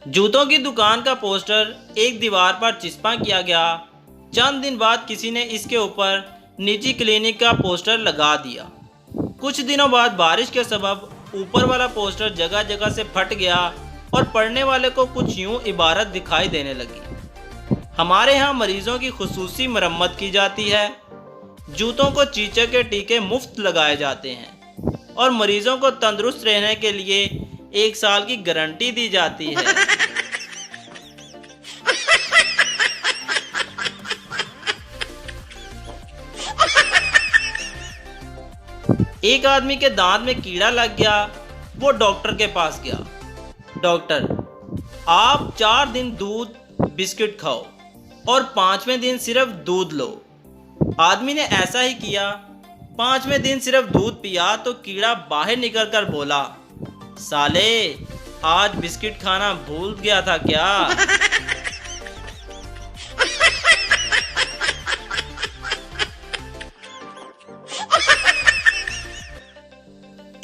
जूतों की दुकान का पोस्टर एक दीवार पर चिपका किया गया। चंद दिन बाद किसी ने इसके ऊपर निजी क्लिनिक का पोस्टर लगा दिया। कुछ दिनों बाद बारिश के सबब ऊपर वाला पोस्टर जगह जगह से फट गया और पढ़ने वाले को कुछ यूं इबारत दिखाई देने लगी। हमारे यहाँ मरीजों की खुसूसी मरम्मत की जाती है। जूतों को चीचे के टीके मुफ्त लगाए जाते हैं और मरीजों को तंदुरुस्त रहने के लिए 1 साल की गारंटी दी जाती है। एक आदमी के दांत में कीड़ा लग गया। वो डॉक्टर के पास गया। डॉक्टर, आप 4 दिन दूध बिस्किट खाओ और 5वें दिन सिर्फ दूध लो। आदमी ने ऐसा ही किया। 5वें दिन सिर्फ दूध पिया तो कीड़ा बाहर निकल कर बोला, साले आज बिस्किट खाना भूल गया था क्या?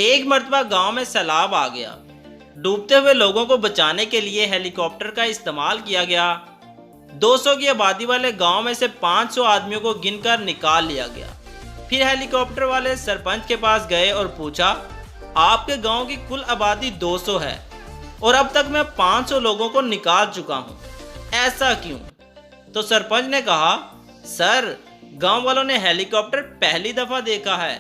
एक मर्तबा गांव में सैलाब आ गया। डूबते हुए लोगों को बचाने के लिए हेलीकॉप्टर का इस्तेमाल किया गया। 200 की आबादी वाले गांव में से 500 आदमियों को गिनकर निकाल लिया गया। फिर हेलीकॉप्टर वाले सरपंच के पास गए और पूछा, आपके गांव की कुल आबादी 200 है और अब तक मैं 500 लोगों को निकाल चुका हूं, ऐसा क्यों? तो सरपंच ने कहा, सर गांव वालों ने हेलीकॉप्टर पहली दफा देखा है।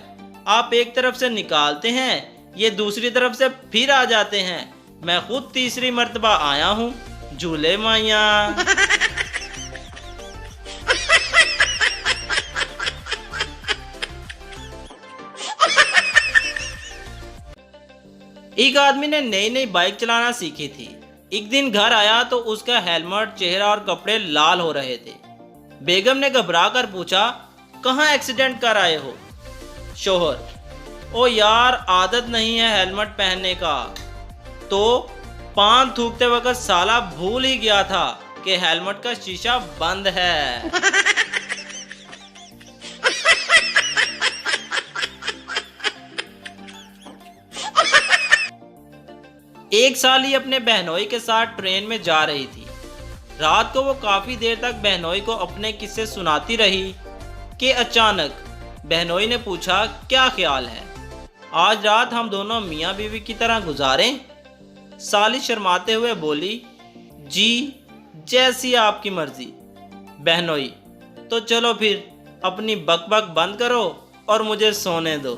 आप एक तरफ से निकालते हैं, ये दूसरी तरफ से फिर आ जाते हैं। मैं खुद तीसरी मर्तबा आया हूं, झूले माइया। एक आदमी ने नई नई बाइक चलाना सीखी थी। एक दिन घर आया तो उसका हेलमेट, चेहरा और कपड़े लाल हो रहे थे। बेगम ने घबरा कर पूछा, कहाँ एक्सीडेंट कर आए हो? शोहर, ओ यार आदत नहीं है हेलमेट पहनने का। तो पान थूकते वक्त साला भूल ही गया था कि हेलमेट का शीशा बंद है। एक साली अपने बहनोई के साथ ट्रेन में जा रही थी। रात को वो काफी देर तक बहनोई को अपने किस्से सुनाती रही कि अचानक बहनोई ने पूछा, क्या ख्याल है, आज रात हम दोनों मियाँ बीवी की तरह गुजारें? साली शर्माते हुए बोली, जी जैसी आपकी मर्जी। बहनोई, तो चलो फिर अपनी बकबक बंद करो और मुझे सोने दो।